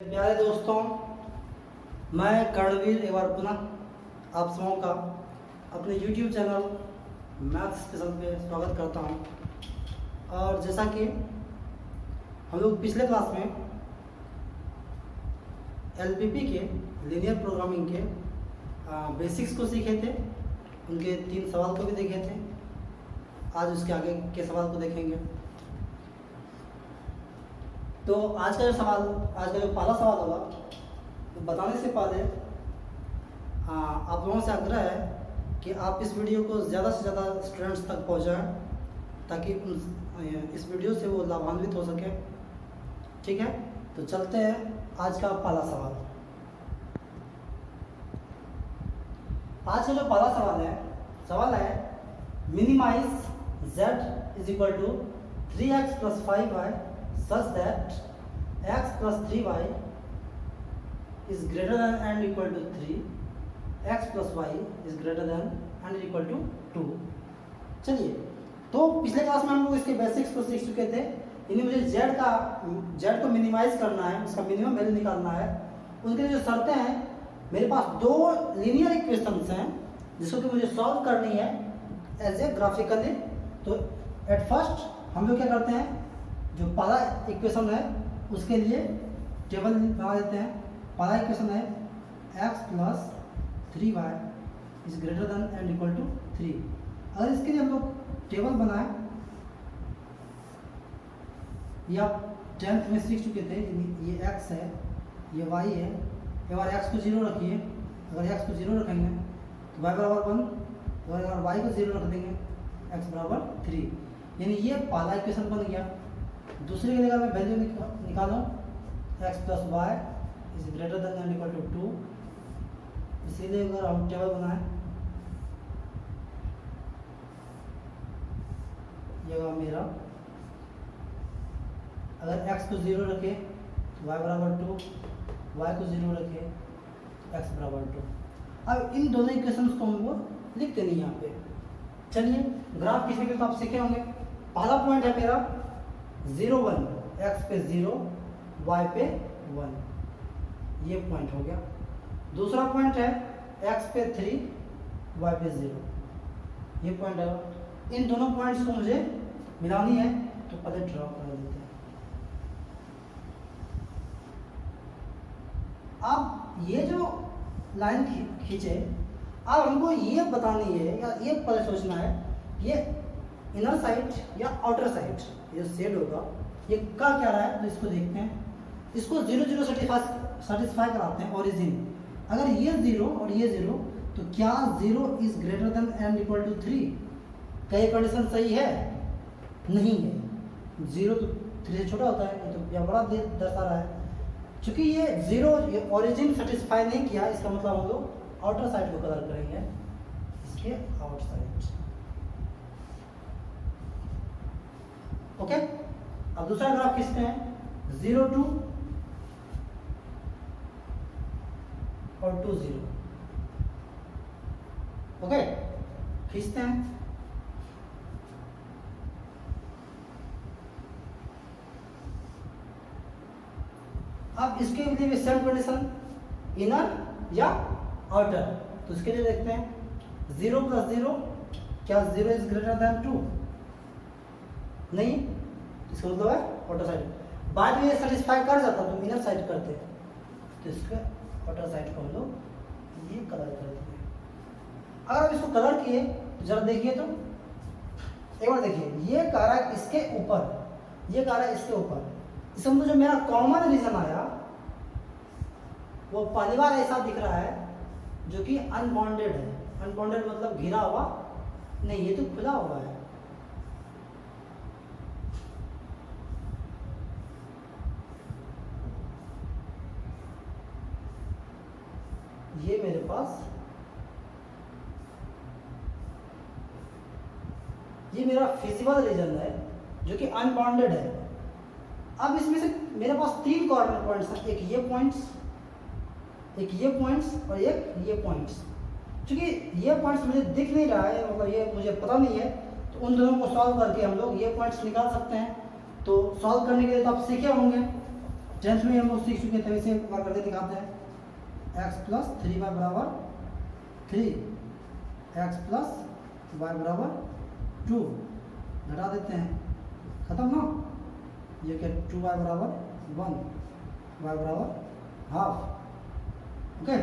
प्यारे दोस्तों, मैं कर्णवीर एक बार पुनः आप सबों का अपने YouTube चैनल मैथ्स स्पेशल पे स्वागत करता हूं। और जैसा कि हम लोग पिछले क्लास में LPP के लीनियर प्रोग्रामिंग के बेसिक्स को सीखे थे, उनके 3 सवाल को भी देखे थे। आज उसके आगे के सवाल को देखेंगे। तो आज का जो पहला सवाल होगा, तो बताने से पहले आप लोगों से आग्रह है कि आप इस वीडियो को ज़्यादा से ज़्यादा स्टूडेंट्स तक पहुंचाएं, ताकि इस वीडियो से वो लाभान्वित हो सके। ठीक है, तो चलते हैं आज का पहला सवाल। आज का जो पहला सवाल है minimize z is equal to 3x plus 5y such that x plus 3y is greater than and equal to 3, x plus y is greater than and equal to 2। चलिए, तो पिछले क्लास में हम लोग इसके बेसिक्स को सीख चुके थे। इन्हें मुझे z को मिनिमाइज करना है, उसका मिनिमम वैल्यू निकालना है। उनके लिए जो शर्तें हैं, मेरे पास 2 लीनियर इक्वेशंस हैं जिसको कि मुझे सॉल्व करनी है एज ए ग्राफिकली। तो एट फर्स्ट हम लोग क्या करते हैं, जो पहला इक्वेशन है उसके लिए टेबल बना देते हैं। पहला इक्वेशन है x plus 3y is greater than and equal to 3। अगर इसके लिए हम लोग टेबल बनाएं, ये आप 10th में सीख चुके थे। ये x है, ये y है। एक बार x को 0 रखिए। अगर x को 0 रखेंगे तो y बराबर 1, अगर y को 0 रख देंगे x बराबर 3, यानी ये पहला इक्वेशन बन गया। दूसरे के लिए अगर मैं वैल्यू निकालूं x plus y is greater than and equal to 2, इसीलिए अगर हम टेबल बनाएं, ये होगा मेरा। अगर x को 0 रखे तो y बराबर 2, y को 0 रखे x बराबर 2। अब इन दोनों इक्वेशंस को हमको लिखते नहीं यहाँ पे। चलिए, ग्राफ खींचने के लिए तो आप सीखे होंगे। पहला पॉइंट है मेरा 0 1, x पे 0 y पे 1, ये पॉइंट हो गया। दूसरा पॉइंट है x पे 3 y पे 0, ये पॉइंट है। इन दोनों पॉइंट्स को मुझे मिलानी है, तो पहले ड्रॉ कर देते हैं। अब ये जो लाइन खींचे, अब हमको ये बतानी है या ये पहले सोचना है, ये इनर साइड या आउटर साइड, ये शेड होगा, ये का क्या रहा है। तो इसको देखते हैं, इसको 0 0 सेटिस्फाई कराते हैं ओरिजिन। अगर ये 0 और ये 0, तो क्या 0 is greater than and equal to 3? क्या ये कंडीशन सही है? नहीं है। 0 तो 3 से छोटा होता है, तो या बड़ा दर्शा रहा है। चूंकि ये 0 ये ओरिजिन सेटिस्फाई नहीं किया, इसका मतलब हम लोग आउटर साइड को कलर करेंगे, इसके आउटसाइड। ओके, अब दूसरा ग्राफ खींचते हैं 0 2 और 2 0। ओके, खींचते हैं। अब इसके लिए भी सेम कंडीशन, इनर या आउटर। तो इसके लिए देखते हैं 0 प्लस 0, क्या 0 इज ग्रेटर देन 2? नहीं, इसका मतलब है आउटर साइड। बाद में ये सेटिस्फाई कर जाता तो इनर साइड करते, तो इसके आउटर साइड को हम लोग ये कलर कर देते हैं। अगर आप इसको कलर किए तो जरा देखिए, तो एक बार देखिए, ये कह रहा है इसके ऊपर, ये कह रहा है इसके ऊपर। इसमें जो मेरा कॉमन रीजन आया, वो पहली बार ऐसा दिख रहा है जो कि अनबाउंडेड है। अनबाउंडेड मतलब घिरा हुआ नहीं, ये तो खुला हुआ है। ये मेरे पास, ये मेरा फिजिबल रीजन है जो कि अनबाउंडेड है। अब इसमें से मेरे पास 3 कॉर्नर पॉइंट्स हैं, एक ये पॉइंट्स, एक ये पॉइंट्स और एक ये पॉइंट्स। क्योंकि ये पॉइंट्स मुझे दिख नहीं रहा है, मतलब ये मुझे पता नहीं है, तो उन दोनों को सॉल्व करके हम लोग ये पॉइंट्स निकाल सकते हैं। तो सॉल्व करने के लिए तो आप सीखे होंगे, टेंथ में हम लोग सीख चुके थे, वैसे एक बार करके दिखाते हैं। एक्स प्लस 3y बराबर 3, एक्स प्लस y बराबर 2, घटा देते हैं, खत्म ना। ये क्या 2y बराबर 1, y बराबर हाफ। ओके,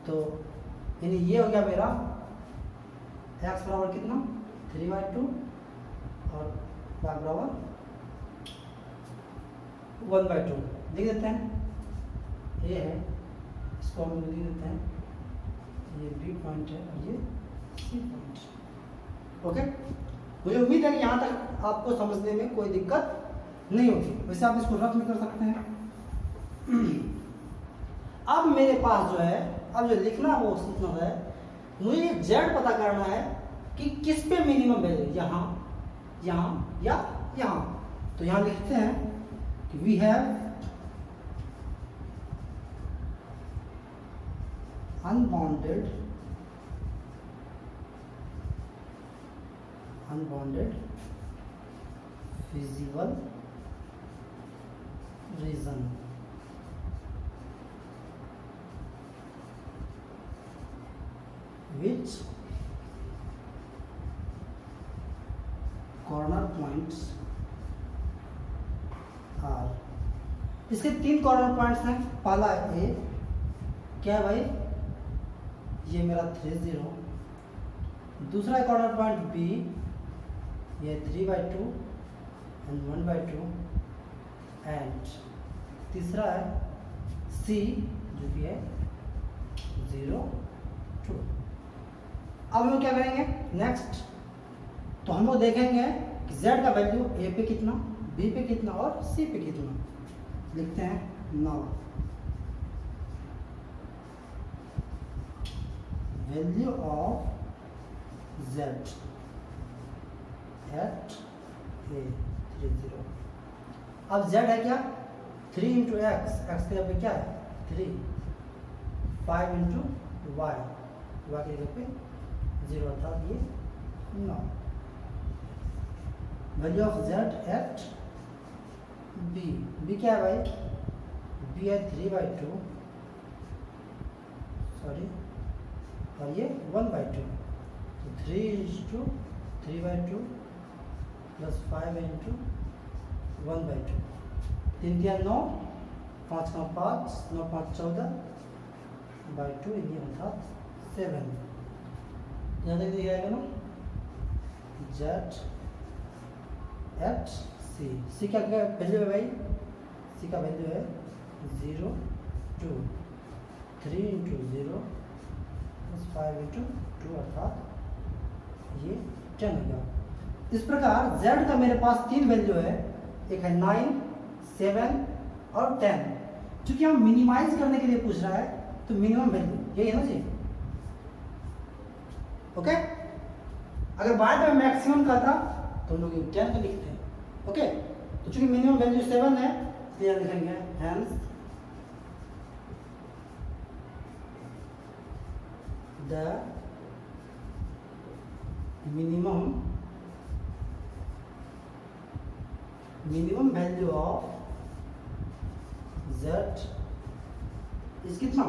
तो यानी ये हो गया मेरा x बराबर कितना 3/2 और y बराबर 1/2 लिख देते हैं। ये है, इसको हम लिख देते हैं, ये B पॉइंट है और ये C पॉइंट। ओके, मुझे उम्मीद है कि यहाँ तक आपको समझने में कोई दिक्कत नहीं होगी। वैसे आप इसको रफ में कर सकते हैं। अब मेरे पास जो है, अब जो लिखना वो सीखना है, मुझे z पता करना है कि किस पे मिनिमम वैल्यू, यहाँ, यहाँ या यहाँ। तो यहाँ लिखते हैं कि we have unbounded feasible region which corner points are, इसके 3 कॉर्नर पॉइंट्स हैं। पहला ए क्या है भाई, ये मेरा 3, 0। दूसरा कॉर्नर पॉइंट बी, ये 3/2 एंड 1/2, एंड तीसरा है सी जो कि है 0, 2। अब हम लोग क्या करेंगे नेक्स्ट, तो हम लोग देखेंगे कि z का वैल्यू a पे कितना, b पे कितना और c पे कितना। लिखते हैं now value of z at a 3, 0। अब z है क्या 3 इंटू एक्स, एक्स के जगह पे क्या है 3, 5 इंटू y, y के जगह पे 0 अर्थात ये 9। Value of z at b क्या है भाई, b है 3/2, सॉरी, और ये 1/2। तो 3 इंटू 3/2 प्लस 5 इंटू 1/2, 3 दिया 9, 5 का 5, 9 5 14/2, ये अर्थात 7। यहाँ तक दिया जाएगा ना z एट c का क्या वैल्यू है भाई, c का वैल्यू है 0, 2, 3 इंटू 0 प्लस 5 इंटू 2 अर्थात ये 10 हो गया। इस प्रकार z का मेरे पास 3 वैल्यू है, एक है 9, 7 और 10। चूंकि हम मिनिमाइज करने के लिए पूछ रहा है तो मिनिमम वैल्यू यही है ना जी। ओके, अगर बाद में मैक्सिमम का था तो हम लोग 10 को लिखते हैं। ओके, तो चूंकि मिनिमम वैल्यू 7 है इसलिए लिखेंगे hence the minimum value of z is कितना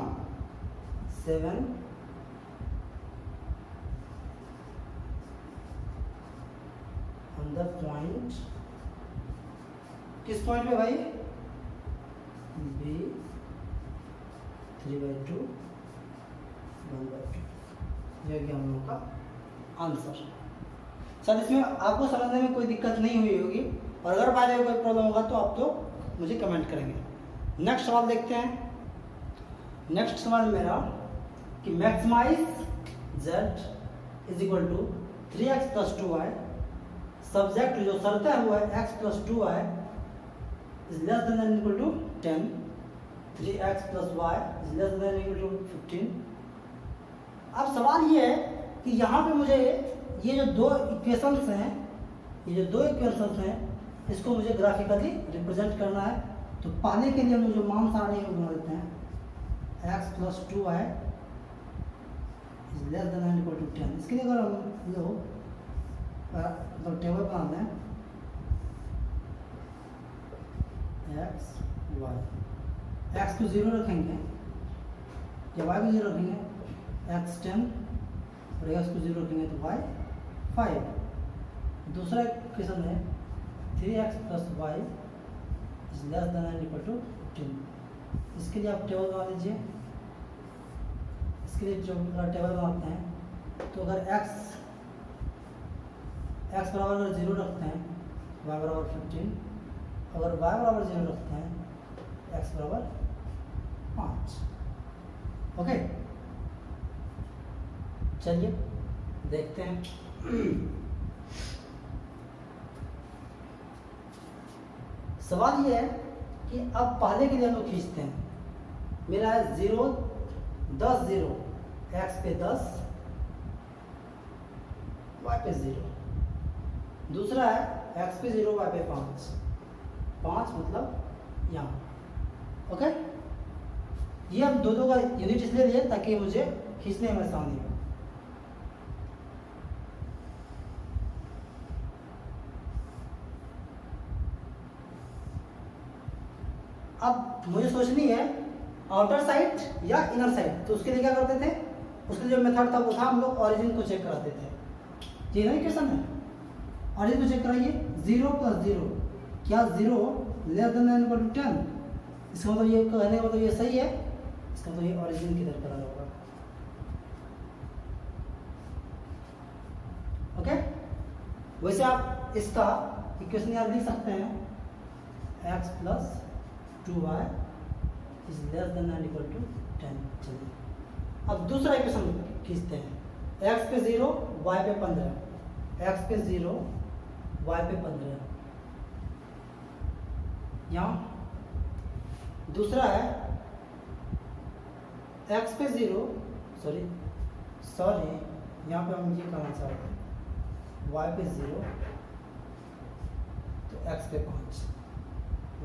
7 ऑन द पॉइंट, किस पॉइंट पे भाई b 3/2 1/2। ये गया हम लोग का आंसर। सर इसमें आपको समझने में कोई दिक्कत नहीं हुई होगी, और अगर बाद में कोई प्रॉब्लम होगा तो आप लोग मुझे कमेंट करेंगे। नेक्स्ट सवाल देखते हैं। नेक्स्ट सवाल मेरा कि maximize z is equal to 3x plus 2y, subject जो शर्त है वो है x plus 2y is less than equal to 10, 3x plus y is less than equal to 15। अब सवाल ये है कि यहाँ पे मुझे ये जो दो इक्वेशंस हैं, इसको मुझे ग्राफिकली रिप्रेजेंट करना है। तो पाने के लिए हम जो मान सारणी है बना देते हैं, x plus 2y is less than equal to 10। इसके लिए अगर हम लोग मतलब टेबल बनाते हैं x वाई। एक्स को 0 रखेंगे या वाई को 0 रखेंगे एक्स 10 और एक्स को 0 रखेंगे तो वाई 5। दूसरा क्वेश्चन है 3x plus y is less than and equal to 15। इसके लिए आप टेबल बना लीजिए। इसके लिए जो टेबल बनाते हैं तो अगर x बराबर अगर 0 रखते हैं y बराबर 15, अगर y बराबर 0 रखते हैं x बराबर 5। ओके, चलिए देखते हैं। सवाल ये है कि अब पहले के लिए हम लोग खींचते हैं। मेरा है 0 10 0 x पे 10 y पे 0। दूसरा है x पे 0 y पे 5 मतलब यहाँ। ओके, ये हम दो का यूनिट इसलिए लिए ताकि मुझे खींचने में आसानी हो। अब मुझे सोचनी है आउटर साइड या इनर साइड, तो उसके लिए क्या करते थे, उसके जो मेथड था वो था हम लोग ओरिजिन को चेक कराते थे। ये नहीं क्वेश्चन है, ओरिजिन को चेक कराइए। 0 प्लस 0 क्या 0 less than and equal to 10? इसका मतलब ये कहने का मतलब ये सही है, इसका मतलब ये ओरिजिन किधर करा होगा। ओके, वैसे आप इसका इक्वेशन याद लिख सकते हैं x plus 2y is less than and equal to 10। चलिए अब दूसरा इक्वेशन खींचते हैं। x पे 0 y पे 15, x पे 0 y पे 15। यहाँ दूसरा है x पे 0 सॉरी यहाँ पे हम ये करना चाहते हैं y पे 0 तो x पे 5,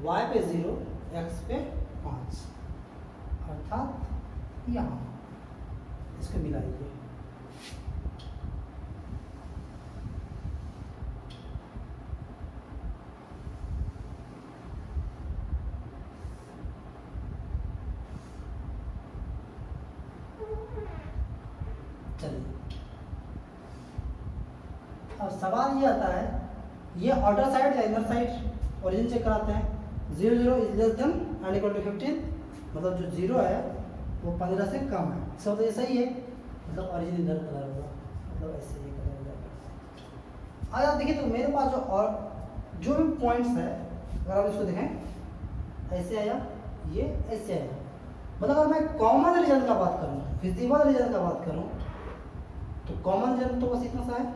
y पे 0 x पे 5 अर्थात यहाँ इसको मिलाइए। चलिए अब सवाल ये आता है, ये आउटर साइड या इनर साइड ओरिजिन चेक कराते हैं। 0 0 is less than and equal to 15, मतलब जो 0 है वो 15 से कम है। इसका मतलब ये सही है, मतलब ओरिजिन इधर कलर होगा, मतलब ऐसे ये कलर होगा। आज आप देखिए तो मेरे पास जो भी पॉइंट्स है अगर आप इसको देखें ऐसे आया, ये ऐसे आया। मतलब अगर मैं कॉमन रीजन का बात करूँ, विजिबल रीजन का बात करूँ तो कॉमन रीजन तो बस इतना सा है।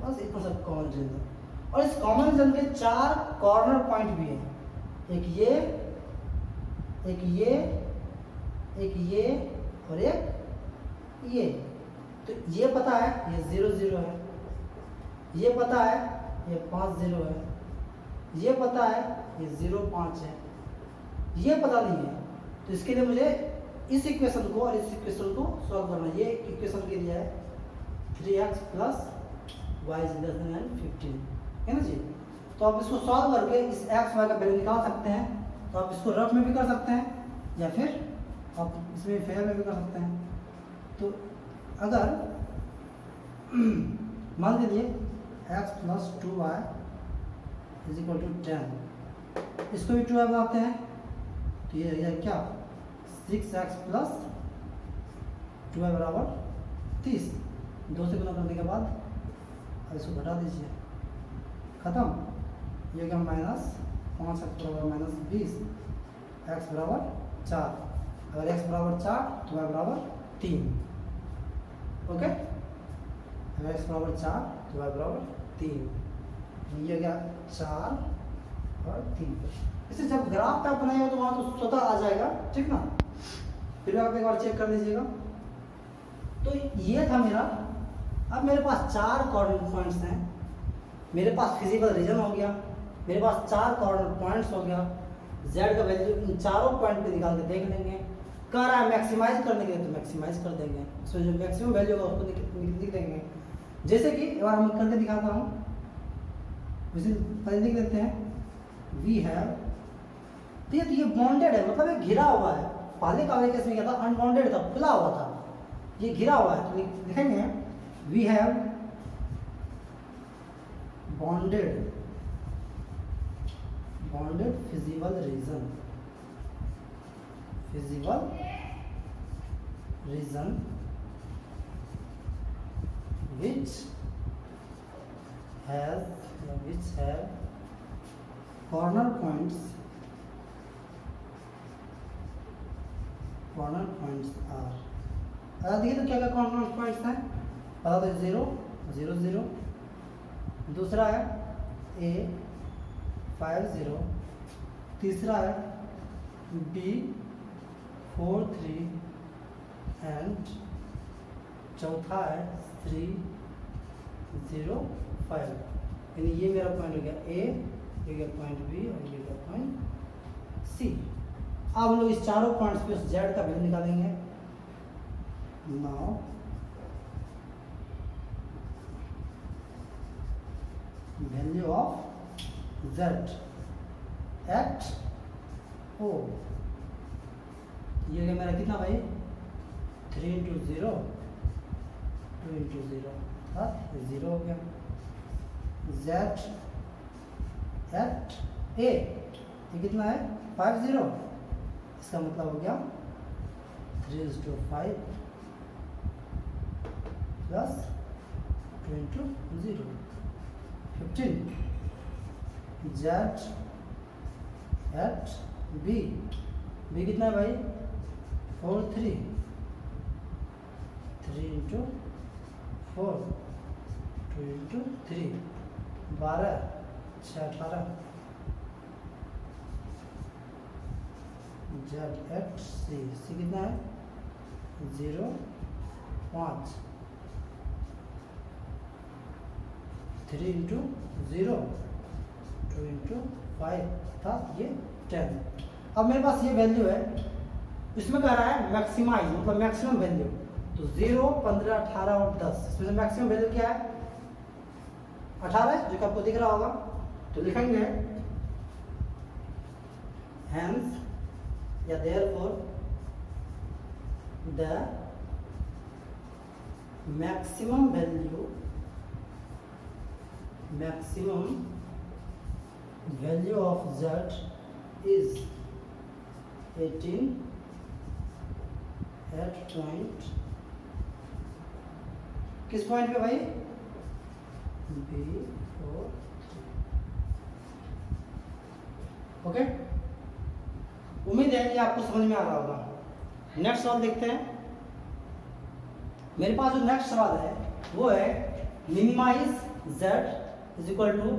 बस इतना सा कॉमन रीजन है। और इस कॉमन रीजन के 4 कॉर्नर पॉइंट भी हैं, एक ये और एक ये। तो ये पता है ये 0 0 है, ये पता है ये 5 0 है, ये पता है ये 0 5 है, ये पता नहीं है। तो इसके लिए मुझे इस इक्वेशन को और इस इक्वेशन को सॉल्व करना है। ये इक्वेशन के लिए है 3x plus y is less then 15, है ना जी। तो आप इसको सॉल्व करके इस x y का वैल्यू निकाल सकते हैं। तो आप इसको रफ में भी कर सकते हैं या फिर आप इसमें फेयर में भी कर सकते हैं। तो अगर मान लीजिए x plus 2y is equal to 10, इसको भी 2y बनाते हैं तो ये है क्या 6x प्लस 2y बराबर 30। 2 से गुना करने के बाद अब इसको घटा दीजिए, खत्म। ये क्या माइनस 5x बराबर -20, x बराबर 4। अगर x बराबर 4 तो y बराबर 3। ओके, अगर x बराबर 4 तो y बराबर 3। ये क्या 4 और 3। इसे जब ग्राफ पे आप बनाएंगे तो वहाँ तो स्वतः आ जाएगा, ठीक ना। फिर आप एक बार चेक कर लीजिएगा। तो ये था मेरा। अब मेरे पास 4 कॉर्नर पॉइंट्स हैं, मेरे पास फिजिकल रीजन हो गया, मेरे पास 4 कॉर्नर पॉइंट्स हो गया। z का वैल्यू इन चारों पॉइंट पे निकाल के देख लेंगे। कह रहा है मैक्सिमाइज करने के लिए तो मैक्सिमाइज कर देंगे, इसमें जो मैक्सिमम वैल्यू होगा उसको लिख देंगे। जैसे कि एक बार हम करके दिखाता हूँ, उसे पहले लिख लेते हैं वी हैव, तो ये बॉन्डेड है, मतलब ये घिरा हुआ है। पहले का केस में क्या था, अनबॉन्डेड था, खुला हुआ था, ये घिरा हुआ है। तो लिखेंगे we have bounded feasible region, which have corner points are, देखिए तो क्या क्या कॉर्नर पॉइंट्स हैं, पता तो 0 0 0, दूसरा है A 5 0, तीसरा है B 4 3 एंड चौथा है 3 0 5। यानी ये मेरा पॉइंट हो गया A, ये गया पॉइंट B और ये गया पॉइंट C। अब हम लोग इस चारों पॉइंट्स पे उस Z का वैल्यू निकालेंगे। Now value of Z at O, ये हो गया मेरा कितना भाई, 3 इंटू 0 2 इंटू 0, 0 हो गया। Z एट A ये कितना है 5 0, इसका मतलब हो गया 3:5 plus 2 into 0 15। Z at B कितना है भाई 4 3 into 4 2 into 3 12 6 18। Z at C कितना है 0 5 3 इंटू 0 2 इंटू 5 था ये 10। अब मेरे पास ये वैल्यू है, इसमें कह रहा है मैक्सिमाइज, मतलब मैक्सिमम वैल्यू। तो 0 15 18 और 10, इसमें से मैक्सिमम वैल्यू क्या है 18 है, जो कि आपको दिख रहा होगा। तो लिखेंगे हेंस या therefore the maximum value of Z is 18 at point, किस पॉइंट पे भाई B 4 3। ओके, उम्मीद है कि आपको समझ में आ रहा होगा। नेक्स्ट सवाल देखते हैं। मेरे पास जो नेक्स्ट सवाल है वो है minimize Z is equal to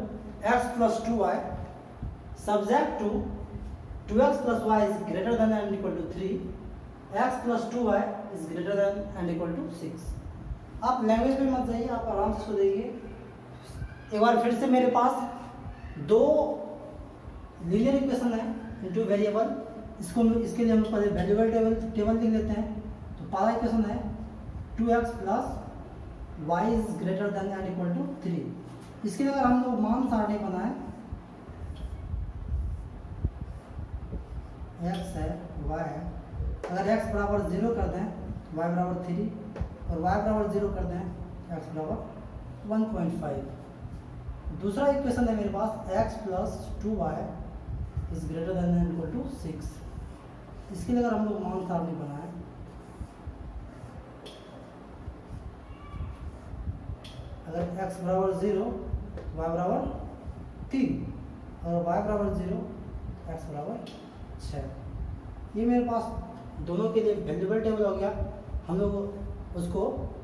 x plus 2y subject to 2x plus y is greater than and equal to 3, x plus 2y is greater than and equal to 6। आप लैंग्वेज पे मत जाइए, आप आराम से सो जाइए। एक बार फिर से मेरे पास दो लीनियर इक्वेशन है इनटू वेरिएबल, इसके लिए हम पहले वेरिएबल टेबल लिख लेते हैं। तो पहला इक्वेशन है 2x plus y is greater than and equal to 3। इसके लिए अगर हम लोग मान सारणी बनाए, x है y है, अगर x बराबर 0 कर दें y बराबर 3 और y बराबर 0 कर दें x बराबर 1.5। दूसरा इक्वेशन है मेरे पास x plus 2y is greater than and equal to 6। इसके लिए अगर हम लोग मान सारणी बनाएं, अगर x बराबर 0 y बराबर 3 और y बराबर 0 x बराबर 6। ये मेरे पास दोनों के लिए वेरिएबल टेबल हो गया। हम लोग उसको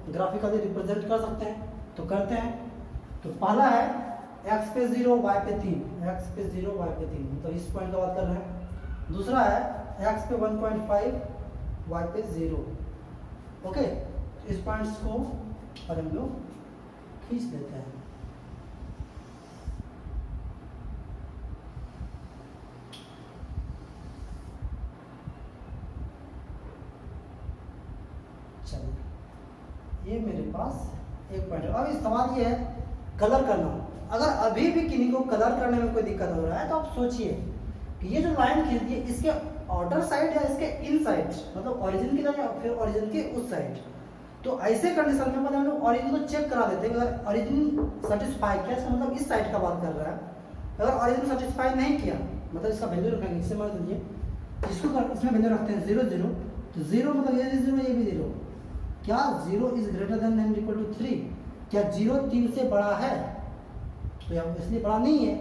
ग्राफिकली रिप्रेजेंट कर सकते हैं, तो करते हैं। तो पहला है x पे 0 y पे 3, x पे 0 y पे 3, मतलब इस पॉइंट का बात कर रहे हैं। दूसरा है x पे 1.5 y पे 0। ओके, इस पॉइंट्स को और हम लोग खींच लेते हैं। चलिए, ये मेरे पास एक पॉइंट। अब इस सवाल ये है कलर करना। अगर अभी भी किन्हीं को कलर करने में कोई दिक्कत हो रहा है तो आप सोचिए कि ये जो लाइन खींचती है इसके आउटर साइड या इसके इन साइड, मतलब ओरिजिन की तरफ या फिर ओरिजिन के उस साइड। तो ऐसे कंडीशन में पहले हम लोग ओरिजिन को चेक करा देते हैं। अगर ओरिजिन सेटिस्फाई किया इसका मतलब इस साइड का बात कर रहा है। अगर ओरिजिन सेटिस्फाई नहीं किया मतलब इसका वैल्यू रखेंगे। इससे मान लीजिए इसको इसमें वैल्यू रखते हैं 0 0, तो 0 मतलब ये 0 ये भी 0। क्या 0 is greater than and equal to 3? क्या 0 3 से बड़ा है? तो यहाँ इसलिए बड़ा नहीं है।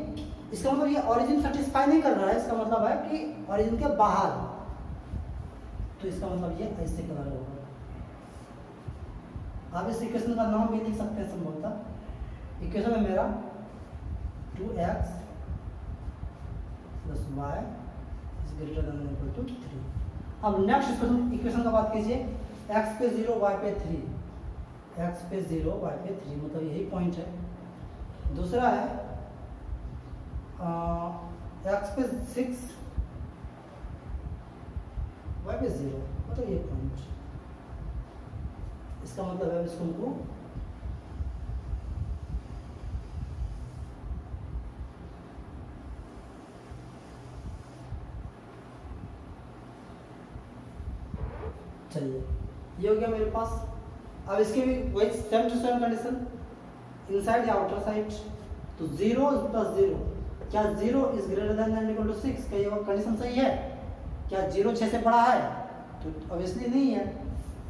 इसका मतलब ये ओरिजिन सेटिस्फाई नहीं कर रहा है, इसका मतलब है कि ओरिजिन के बाहर। तो इसका मतलब ये ऐसे कलर होगा। आप इस इक्वेशन का नाम भी लिख सकते हैं संभवतः। इक्वेशन है मेरा 2x plus y is greater than equal to 3। अब नेक्स्ट इक्वेशन का बात कीजिए। x पे 0 y पे 3, x पे 0 y पे 3 मतलब यही पॉइंट है। दूसरा है x पे 6 y पे 0 मतलब ये पॉइंट। इसका मतलब है इसको हमको चलिए ये हो गया मेरे पास। अब इसके भी वही same to same condition, inside या आउटर साइड। तो 0 प्लस 0, क्या 0 is greater than and equal to 6? क्या ये कंडीशन सही है? क्या 0 6 से बड़ा है? तो ऑब्वियसली नहीं है।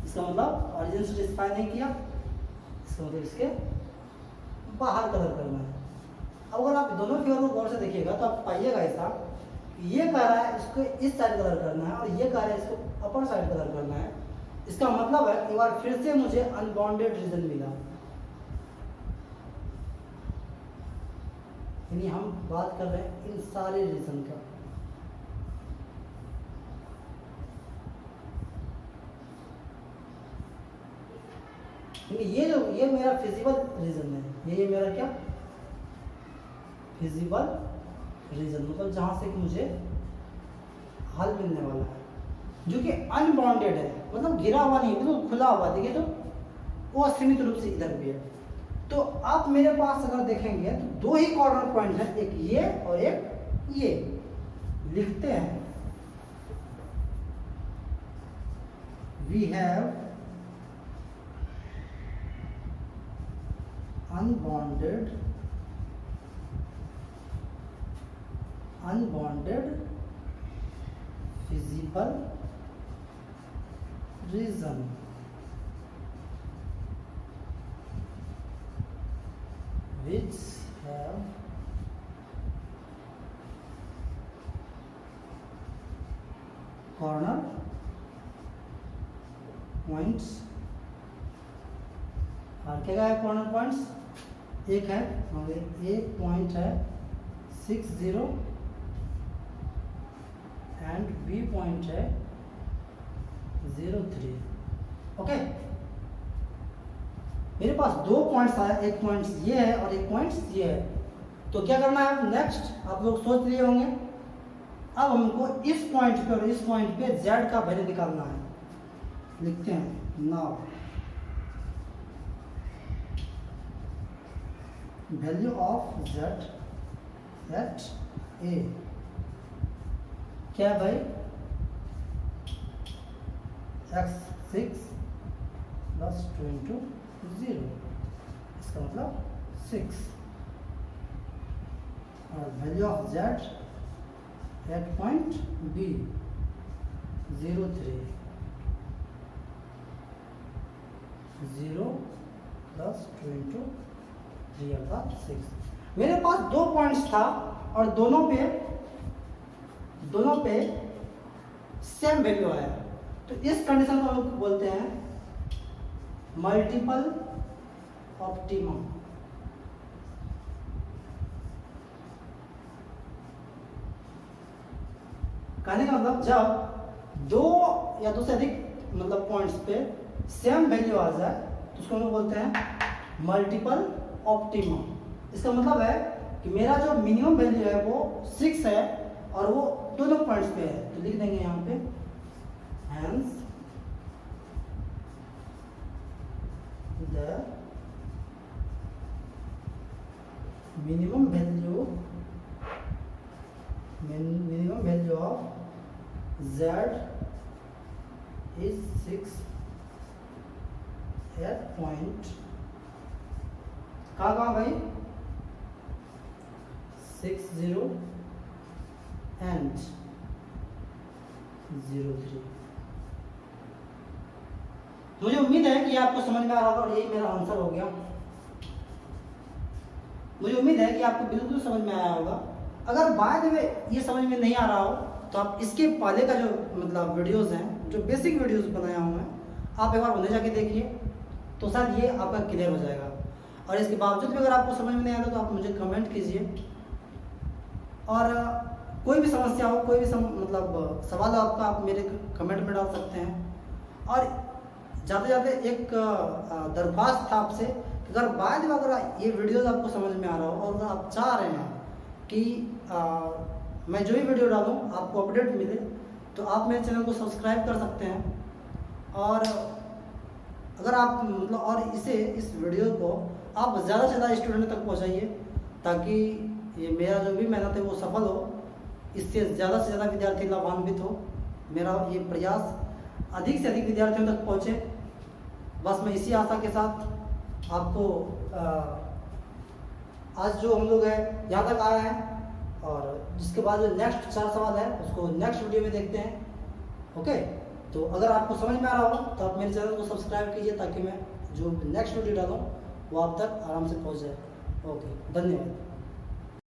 इसका मतलब ओरिजिन सेटिस्फाई नहीं किया, इसका मतलब इसके बाहर कलर करना है। अब अगर आप दोनों फिगर को गौर से देखिएगा तो आप पाइएगा ऐसा, ये कह रहा है इसको इस साइड कलर करना है और ये कह रहा है इसको अपर साइड कलर करना है। इसका मतलब है एक बार फिर से मुझे अनबाउंडेड रीजन मिला। यानी हम बात कर रहे हैं इन सारे रीजन का। ये मेरा फिजिबल रीजन है। ये मेरा क्या फिजिबल रीजन, मतलब जहां से कि मुझे हल मिलने वाला है, जो कि अनबाउंडेड है, मतलब घिरा हुआ नहीं, बिल्कुल खुला हुआ। देखिए तो वो सीमित रूप से इधर भी है। तो आप मेरे पास अगर देखेंगे तो दो ही कॉर्नर पॉइंट है, एक ये और एक ये। लिखते हैं we have unbounded physical region which have corner points। और क्या है कॉर्नर पॉइंट्स? एक है एक पॉइंट है 6 0 एंड बी पॉइंट है 0 3। ओके, मेरे पास दो पॉइंट्स आया, एक पॉइंट ये है और एक पॉइंट ये है। तो क्या करना है नेक्स्ट, आप लोग सोच लिए होंगे। अब हमको इस पॉइंट पे और इस पॉइंट पे z का वैल्यू निकालना है। लिखते हैं now value of z at a क्या है भाई? x6 प्लस 2 इंटू 0, इसका मतलब 6। और value of z at point b 0 3 0 plus 2 into 3 अर्थात 6। मेरे पास दो पॉइंट्स था और दोनों पे सेम वैल्यू आया। तो इस कंडीशन को हम लोग बोलते हैं मल्टीपल ऑप्टिमम। कहने का मतलब जब दो या दो से अधिक मतलब पॉइंट्स पे सेम वैल्यू आ जाए तो उसको हम लोग बोलते हैं मल्टीपल ऑप्टिमम। इसका मतलब है कि मेरा जो मिनिमम वैल्यू है वो 6 है और वो दोनों पॉइंट्स पे है। तो लिख देंगे यहाँ पे hence the minimum value of z is 6 at point कहाँ भाई 60 and 03। मुझे उम्मीद है कि आपको समझ में आ रहा होगा और यही मेरा आंसर हो गया। मुझे उम्मीद है कि आपको बिल्कुल समझ में आया होगा। अगर बाद में ये समझ में नहीं आ रहा हो तो आप इसके पहले का जो मतलब वीडियोस हैं, जो बेसिक वीडियोस बनाया हूँ मैं, आप एक बार उन्हें जाके देखिए तो शायद ये आपका क्लियर हो जाएगा। और इसके बावजूद भी अगर आपको समझ में नहीं आ रहा तो आप मुझे कमेंट कीजिए, और कोई भी समस्या हो, कोई भी मतलब सवाल हो आपका, आप मेरे कमेंट में डाल सकते हैं। और जाते जाते एक दरख्वास्त था आपसे कि अगर बाद में अगर ये वीडियोस आपको समझ में आ रहा हो और अगर आप चाह रहे हैं कि मैं जो भी वीडियो डालूं आपको अपडेट मिले, तो आप मेरे चैनल को सब्सक्राइब कर सकते हैं। और अगर आप मतलब और इस वीडियो को आप ज़्यादा से ज़्यादा स्टूडेंट तक पहुंचाइए, ताकि ये मेरा जो भी मेहनत है वो सफल हो, इससे ज़्यादा से ज़्यादा विद्यार्थी लाभान्वित हो। मेरा ये प्रयास अधिक से अधिक विद्यार्थियों तक पहुँचे। बस मैं इसी आशा के साथ आपको आज जो हम लोग हैं यहाँ तक आए हैं, और जिसके बाद जो नेक्स्ट 4 सवाल है उसको नेक्स्ट वीडियो में देखते हैं। ओके, तो अगर आपको समझ में आ रहा हो तो आप मेरे चैनल को सब्सक्राइब कीजिए, ताकि मैं जो नेक्स्ट वीडियो डालूँ वो आप तक आराम से पहुँच जाए। ओके, धन्यवाद।